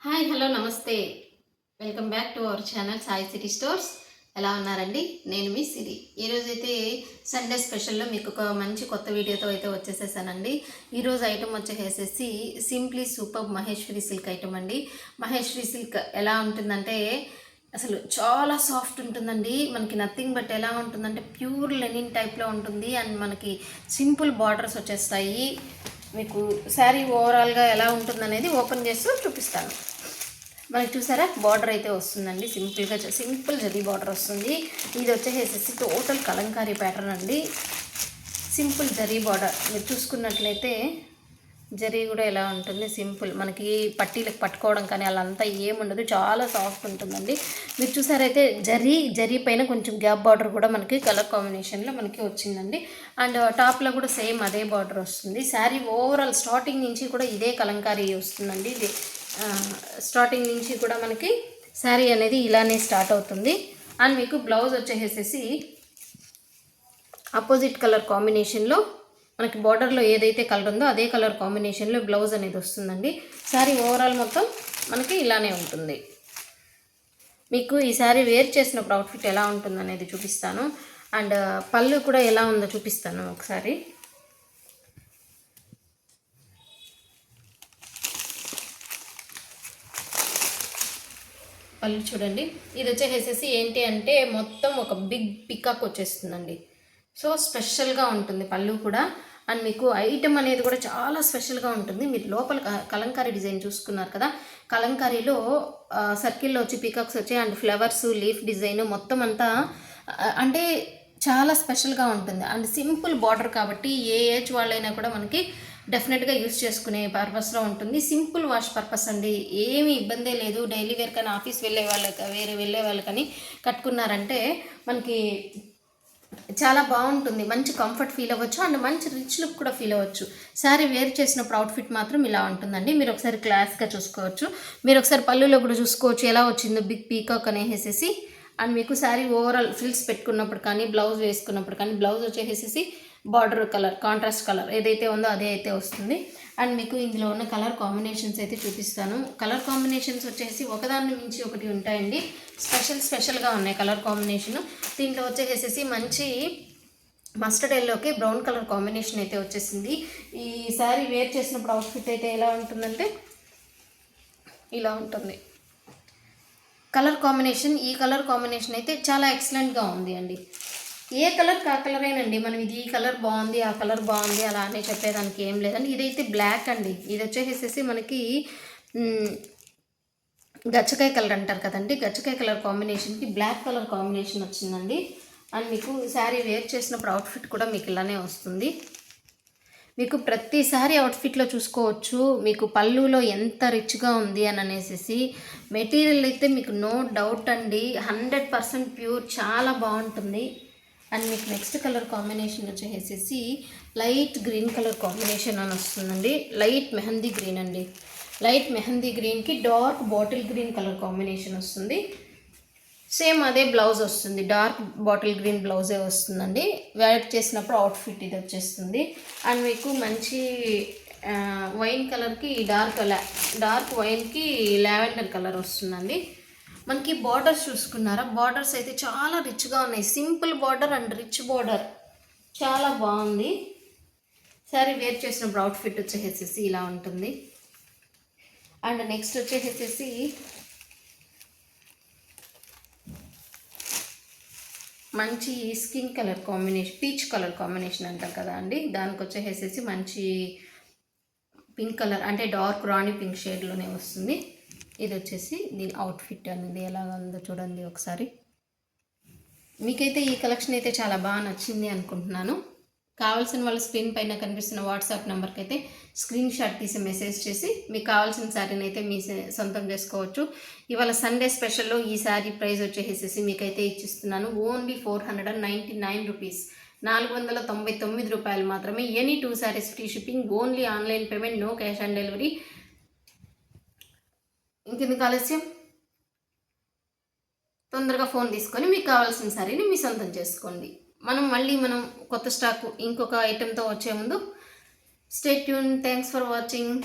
Hi hello నమస్తే. Welcome back to our channel Sai city stores. ఎలా ఉన్నారండి? నేను మీ సిరి. ఈరోజైతే సండే స్పెషల్లో మీకు ఒక మంచి కొత్త వీడియోతో అయితే వచ్చేసేసానండి. ఈరోజు ఐటమ్ వచ్చేసేసి simply super Maheshwari silk item అండి. మహేశ్వరి సిల్క్ ఎలా ఉంటుందంటే అసలు చాలా సాఫ్ట్ ఉంటుందండి. మనకి నథింగ్ బట్ ఎలా ఉంటుందంటే ప్యూర్ లెనిన్ టైప్లో ఉంటుంది. అండ్ మనకి సింపుల్ బార్డర్స్ వచ్చేస్తాయి. మీకు శారీ ఓవరాల్గా ఎలా ఉంటుందనేది ఓపెన్ చేస్తూ చూపిస్తాను. మనకి చూసారా బార్డర్ అయితే వస్తుందండి. సింపుల్ జరీ బార్డర్ వస్తుంది. ఇది వచ్చేసేసి టోటల్ కలంకారీ ప్యాటర్న్ అండి. సింపుల్ జరీ బార్డర్ మీరు చూసుకున్నట్లయితే జరీ కూడా ఎలా ఉంటుంది, సింపుల్. మనకి పట్టీలకు పట్టుకోవడం కానీ అలా అంతా ఏముండదు, చాలా సాఫ్ట్ ఉంటుందండి. మీరు చూసారైతే జరీ పైన కొంచెం గ్యాప్ బార్డర్ కూడా మనకి కలర్ కాంబినేషన్లో మనకి వచ్చిందండి. అండ్ టాప్లో కూడా సేమ్ అదే బార్డర్ వస్తుంది. శారీ ఓవరాల్ స్టార్టింగ్ నుంచి కూడా ఇదే కలంకారీ వస్తుందండి. ఇది స్టార్టింగ్ నుంచి కూడా మనకి శారీ అనేది ఇలానే స్టార్ట్ అవుతుంది. అండ్ మీకు బ్లౌజ్ వచ్చేసేసి ఆపోజిట్ కలర్ కాంబినేషన్లో మనకి బార్డర్లో ఏదైతే కలర్ ఉందో అదే కలర్ కాంబినేషన్లో బ్లౌజ్ అనేది వస్తుందండి. శారీ ఓవరాల్ మొత్తం మనకి ఇలానే ఉంటుంది. మీకు ఈ శారీ వేర్ చేసినప్పుడు అవుట్ఫిట్ ఎలా ఉంటుందనేది చూపిస్తాను. అండ్ పళ్ళు కూడా ఎలా ఉందో చూపిస్తాను ఒకసారి. పళ్ళు చూడండి. ఇది వచ్చేసేసి ఏంటి అంటే మొత్తం ఒక బిగ్ పికాక్ వచ్చేస్తుందండి. సో స్పెషల్గా ఉంటుంది పళ్ళు కూడా. అండ్ మీకు ఐటమ్ అనేది కూడా చాలా స్పెషల్గా ఉంటుంది. మీరు లోపల కలంకారీ డిజైన్ చూసుకున్నారు కదా, కలంకారీలో సర్కిల్లో వచ్చి పికాక్స్ వచ్చాయి. అండ్ ఫ్లవర్స్, లీఫ్ డిజైన్ మొత్తం అంతా అంటే చాలా స్పెషల్గా ఉంటుంది. అండ్ సింపుల్ బార్డర్ కాబట్టి ఏ ఏజ్ వాళ్ళైనా కూడా మనకి డెఫినెట్గా యూస్ చేసుకునే పర్పస్లో ఉంటుంది. సింపుల్ వాష్ పర్పస్ అండి, ఏమీ ఇబ్బందే లేదు. డైలీ వేర్ కానీ ఆఫీస్ వెళ్ళే వాళ్ళకి వెళ్ళే వాళ్ళు కానీ కట్టుకున్నారంటే మనకి చాలా బాగుంటుంది. మంచి కంఫర్ట్ ఫీల్ అవ్వచ్చు అండ్ మంచి రిచ్ లుక్ కూడా ఫీల్ అవ్వచ్చు. శారీ వేర్ చేసినప్పుడు అవుట్ఫిట్ మాత్రం ఇలా ఉంటుందండి. మీరు ఒకసారి క్లాస్గా చూసుకోవచ్చు. మీరు ఒకసారి పళ్ళులో కూడా చూసుకోవచ్చు ఎలా వచ్చిందో బిగ్ పీకాక్ అనేసేసి. అండ్ మీకు శారీ ఓవరాల్ ఫ్రిల్స్ పెట్టుకున్నప్పుడు కానీ బ్లౌజ్ వేసుకున్నప్పుడు కానీ బ్లౌజ్ వచ్చేసేసి బార్డర్ కలర్ కాంట్రాస్ట్ కలర్ ఏదైతే ఉందో అదే అయితే వస్తుంది. అండ్ మీకు ఇందులో ఉన్న కలర్ కాంబినేషన్స్ అయితే చూపిస్తాను. కలర్ కాంబినేషన్స్ వచ్చేసి ఒకదాన్ని మించి ఒకటి ఉంటాయండి. స్పెషల్గా ఉన్నాయి కలర్ కాంబినేషన్. దీంట్లో వచ్చేసేసి మంచి మస్టర్డ్ ఎల్లోకి బ్రౌన్ కలర్ కాంబినేషన్ అయితే వచ్చేసింది. ఈ శారీ వేర్ చేసినప్పుడు అవుట్ఫిట్ అయితే ఎలా ఉంటుందంటే ఇలా ఉంటుంది కలర్ కాంబినేషన్. ఈ కలర్ కాంబినేషన్ అయితే చాలా ఎక్సలెంట్గా ఉంది అండి. ఏ కలర్ ఆ కలరేనండి. మనం ఇది ఈ కలర్ బాగుంది ఆ కలర్ బాగుంది అలా అనే చెప్పేదానికి ఏం లేదండి. ఇదైతే బ్లాక్ అండి. ఇది వచ్చేసేసి మనకి గచ్చకాయ కలర్ అంటారు కదండి, గచ్చకాయ కలర్ కాంబినేషన్కి బ్లాక్ కలర్ కాంబినేషన్ వచ్చిందండి. అండ్ మీకు శారీ వేర్ చేసినప్పుడు అవుట్ఫిట్ కూడా మీకు ఇలానే వస్తుంది. మీకు ప్రతిసారి అవుట్ఫిట్లో చూసుకోవచ్చు మీకు పళ్ళులో ఎంత రిచ్గా ఉంది అని అనేసి. మెటీరియల్ అయితే మీకు నో డౌట్ అండి, 100% ప్యూర్, చాలా బాగుంటుంది. అండ్ మీకు నెక్స్ట్ కలర్ కాంబినేషన్ వచ్చేసేసి లైట్ గ్రీన్ కలర్ కాంబినేషన్ అని వస్తుందండి. లైట్ మెహందీ గ్రీన్ అండి. లైట్ మెహందీ గ్రీన్కి dark bottle green colour combination వస్తుంది. సేమ్ అదే బ్లౌజ్ వస్తుంది, డార్క్ బాటిల్ గ్రీన్ బ్లౌజే వస్తుందండి. వేర్ చేసినప్పుడు అవుట్ఫిట్ ఇది వచ్చేస్తుంది. అండ్ మీకు మంచి వైన్ కలర్కి డార్క్ వైన్కి లావెండర్ కలర్ వస్తుందండి. మనకి బార్డర్స్ చూసుకున్నారా, బార్డర్స్ అయితే చాలా రిచ్గా ఉన్నాయి. Simple border and rich border చాలా బాగుంది. శారీ వేర్ చేసినప్పుడు అవుట్ఫిట్ వచ్చేసేసి ఇలా ఉంటుంది. అండ్ నెక్స్ట్ వచ్చేసేసి మంచి skin colour combination, peach colour combination అంటారు కదా అండి, దానికి వచ్చేసేసి మంచి పింక్ కలర్ అంటే డార్క్ రాణి పింక్ షేడ్లోనే వస్తుంది. ఇది వచ్చేసి దీని అవుట్ఫిట్ అనేది ఎలా ఉందో చూడండి ఒకసారి. మీకైతే ఈ కలెక్షన్ అయితే చాలా బాగా నచ్చింది అనుకుంటున్నాను. కావాల్సిన వాళ్ళు స్క్రీన్ పైన కనిపిస్తున్న వాట్సాప్ నెంబర్కి అయితే స్క్రీన్ షాట్ తీసి మెసేజ్ చేసి మీకు కావాల్సిన శారీని అయితే మీ సొంతం చేసుకోవచ్చు. ఇవాళ సండే స్పెషల్లో ఈ శారీ ప్రైస్ వచ్చేసేసి మీకైతే ఇచ్చిస్తున్నాను. ఓన్లీ 499 రూపీస్, 499 రూపాయలు మాత్రమే. Any 2 sarees free shipping, only online payment, no cash on delivery. ఇంకెందుకు ఆలస్యం, తొందరగా ఫోన్ తీసుకొని మీకు కావాల్సిన శారీని మీ సొంతం చేసుకోండి. మనం కొత్త స్టాక్ ఇంకొక ఐటెంతో వచ్చే ముందు stay tune. Thanks for watching.